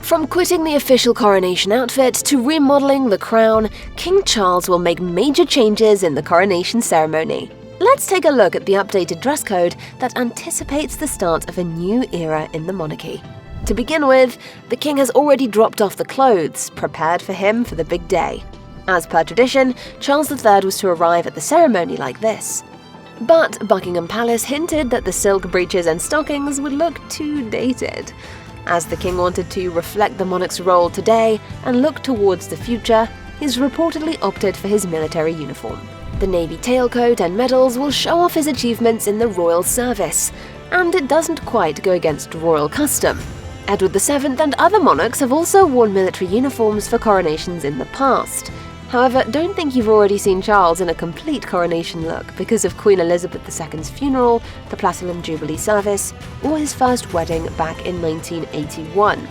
From quitting the official coronation outfit to remodeling the crown, King Charles will make major changes in the coronation ceremony. Let's take a look at the updated dress code that anticipates the start of a new era in the monarchy. To begin with, the king has already dropped off the clothes, prepared for him for the big day. As per tradition, Charles III was to arrive at the ceremony like this. But Buckingham Palace hinted that the silk breeches and stockings would look too dated. As the king wanted to reflect the monarch's role today and look towards the future, he's reportedly opted for his military uniform. The navy tailcoat and medals will show off his achievements in the royal service, and it doesn't quite go against royal custom. Edward VII and other monarchs have also worn military uniforms for coronations in the past. However, don't think you've already seen Charles in a complete coronation look because of Queen Elizabeth II's funeral, the Platinum Jubilee service, or his first wedding back in 1981.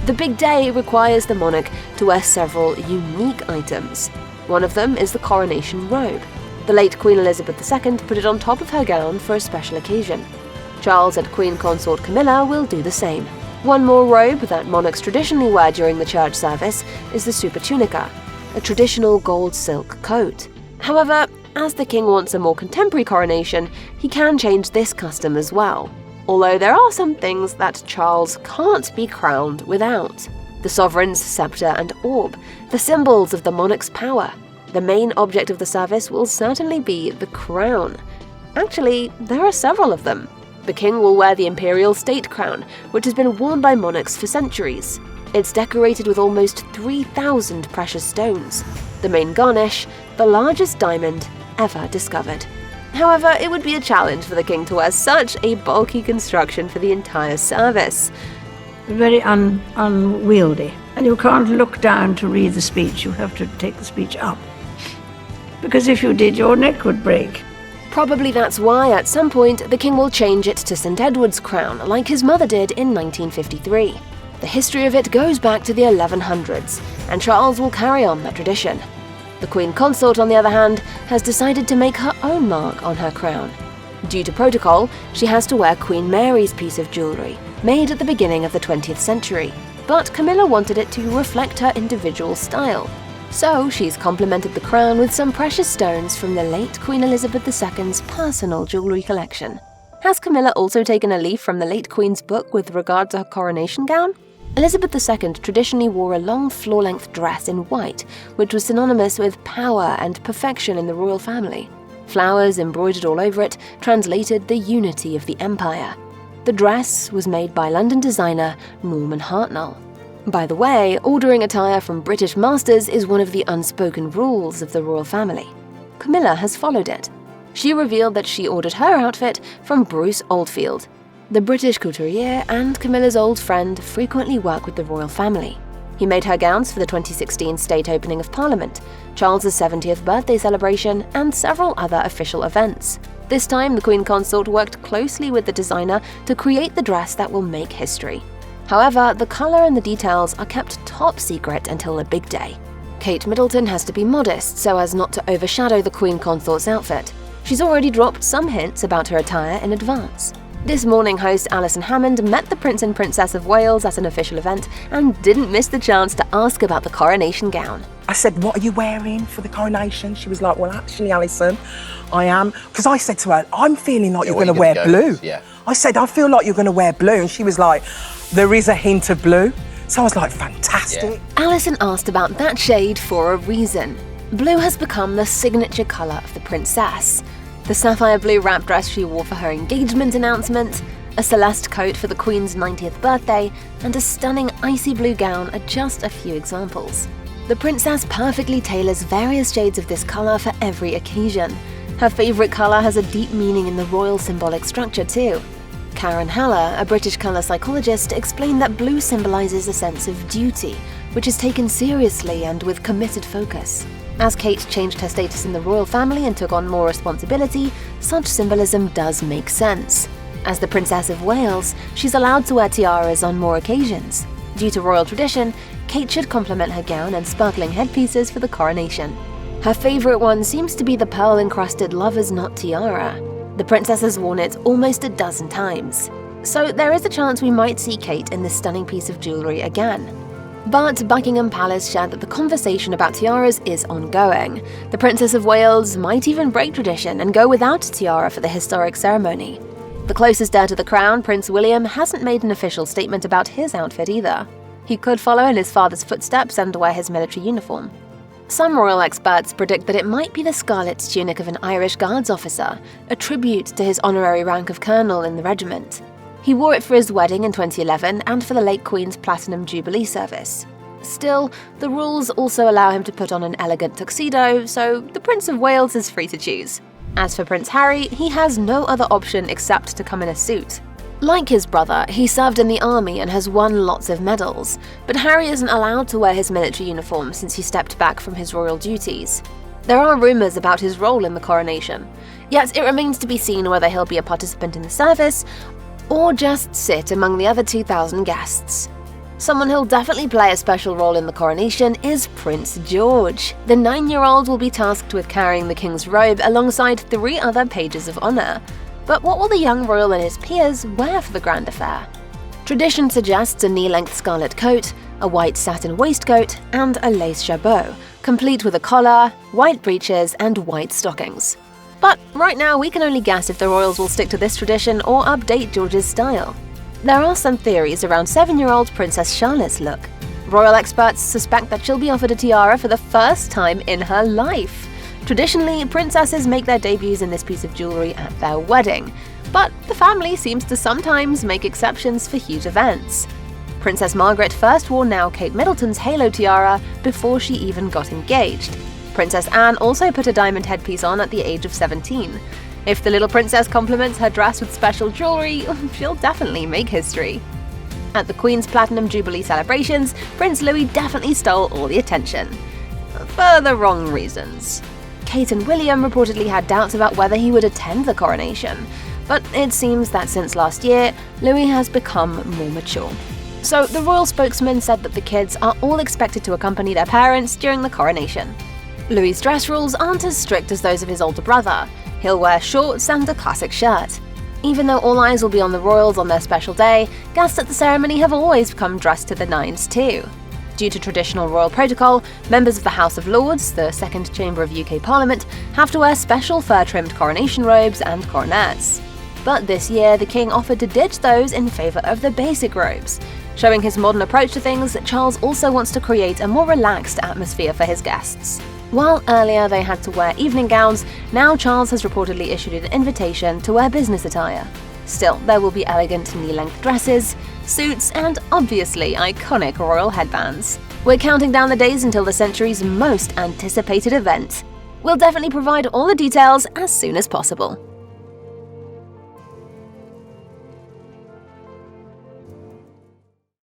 The big day requires the monarch to wear several unique items. One of them is the coronation robe. The late Queen Elizabeth II put it on top of her gown for a special occasion. Charles and Queen Consort Camilla will do the same. One more robe that monarchs traditionally wear during the church service is the supertunica, a traditional gold silk coat. However, as the king wants a more contemporary coronation, he can change this custom as well. Although there are some things that Charles can't be crowned without. The sovereign's scepter and orb, the symbols of the monarch's power. The main object of the service will certainly be the crown. Actually, there are several of them. The king will wear the Imperial State Crown, which has been worn by monarchs for centuries. It's decorated with almost 3,000 precious stones. The main garnish, the largest diamond ever discovered. However, it would be a challenge for the king to wear such a bulky construction for the entire service. Very unwieldy. And you can't look down to read the speech, you have to take the speech up. Because if you did, your neck would break. Probably that's why at some point the king will change it to St. Edward's crown, like his mother did in 1953. The history of it goes back to the 1100s, and Charles will carry on that tradition. The Queen Consort, on the other hand, has decided to make her own mark on her crown. Due to protocol, she has to wear Queen Mary's piece of jewellery, made at the beginning of the 20th century, but Camilla wanted it to reflect her individual style. So she's complemented the crown with some precious stones from the late Queen Elizabeth II's personal jewellery collection. Has Camilla also taken a leaf from the late Queen's book with regard to her coronation gown? Elizabeth II traditionally wore a long floor-length dress in white, which was synonymous with power and perfection in the royal family. Flowers embroidered all over it translated the unity of the empire. The dress was made by London designer Norman Hartnell. By the way, ordering attire from British masters is one of the unspoken rules of the royal family. Camilla has followed it. She revealed that she ordered her outfit from Bruce Oldfield. The British couturier and Camilla's old friend frequently work with the royal family. He made her gowns for the 2016 state opening of Parliament, Charles's 70th birthday celebration, and several other official events. This time, the Queen Consort worked closely with the designer to create the dress that will make history. However, the colour and the details are kept top secret until the big day. Kate Middleton has to be modest so as not to overshadow the Queen Consort's outfit. She's already dropped some hints about her attire in advance. This morning, host Alison Hammond met the Prince and Princess of Wales at an official event and didn't miss the chance to ask about the coronation gown. I said, "What are you wearing for the coronation?" She was like, "Well, actually, Alison, I am." Because I said to her, "I'm feeling like you're going to wear blue." Yeah. I said, "I feel like you're going to wear blue." And she was like, "There is a hint of blue." So I was like, fantastic. Yeah. Alison asked about that shade for a reason. Blue has become the signature colour of the princess. The sapphire blue wrap dress she wore for her engagement announcement, a celeste coat for the Queen's 90th birthday, and a stunning icy blue gown are just a few examples. The princess perfectly tailors various shades of this colour for every occasion. Her favourite colour has a deep meaning in the royal symbolic structure too. Karen Haller, a British colour psychologist, explained that blue symbolises a sense of duty, which is taken seriously and with committed focus. As Kate changed her status in the royal family and took on more responsibility, such symbolism does make sense. As the Princess of Wales, she's allowed to wear tiaras on more occasions. Due to royal tradition, Kate should complement her gown and sparkling headpieces for the coronation. Her favourite one seems to be the pearl-encrusted Lover's Knot tiara. The princess has worn it almost a dozen times. So there is a chance we might see Kate in this stunning piece of jewellery again. But Buckingham Palace shared that the conversation about tiaras is ongoing. The Princess of Wales might even break tradition and go without a tiara for the historic ceremony. The closest heir to the crown, Prince William, hasn't made an official statement about his outfit either. He could follow in his father's footsteps and wear his military uniform. Some royal experts predict that it might be the scarlet tunic of an Irish Guards officer, a tribute to his honorary rank of colonel in the regiment. He wore it for his wedding in 2011 and for the late Queen's Platinum Jubilee service. Still, the rules also allow him to put on an elegant tuxedo, so the Prince of Wales is free to choose. As for Prince Harry, he has no other option except to come in a suit. Like his brother, he served in the army and has won lots of medals, but Harry isn't allowed to wear his military uniform since he stepped back from his royal duties. There are rumours about his role in the coronation, yet it remains to be seen whether he'll be a participant in the service or just sit among the other 2,000 guests. Someone who'll definitely play a special role in the coronation is Prince George. The 9-year-old will be tasked with carrying the king's robe alongside 3 other pages of honour. But what will the young royal and his peers wear for the grand affair? Tradition suggests a knee-length scarlet coat, a white satin waistcoat, and a lace jabot, complete with a collar, white breeches, and white stockings. But right now, we can only guess if the royals will stick to this tradition or update George's style. There are some theories around 7-year-old Princess Charlotte's look. Royal experts suspect that she'll be offered a tiara for the first time in her life. Traditionally, princesses make their debuts in this piece of jewellery at their wedding, but the family seems to sometimes make exceptions for huge events. Princess Margaret first wore now Kate Middleton's halo tiara before she even got engaged. Princess Anne also put a diamond headpiece on at the age of 17. If the little princess complements her dress with special jewellery, she'll definitely make history. At the Queen's Platinum Jubilee celebrations, Prince Louis definitely stole all the attention. For the wrong reasons. Kate and William reportedly had doubts about whether he would attend the coronation, but it seems that since last year, Louis has become more mature. So the royal spokesman said that the kids are all expected to accompany their parents during the coronation. Louis's dress rules aren't as strict as those of his older brother. He'll wear shorts and a classic shirt. Even though all eyes will be on the royals on their special day, guests at the ceremony have always come dressed to the nines too. Due to traditional royal protocol, members of the House of Lords, the second chamber of UK Parliament, have to wear special fur-trimmed coronation robes and coronets. But this year, the king offered to ditch those in favour of the basic robes. Showing his modern approach to things, Charles also wants to create a more relaxed atmosphere for his guests. While earlier they had to wear evening gowns, now Charles has reportedly issued an invitation to wear business attire. Still, there will be elegant knee-length dresses, suits, and obviously iconic royal headbands. We're counting down the days until the century's most anticipated event. We'll definitely provide all the details as soon as possible.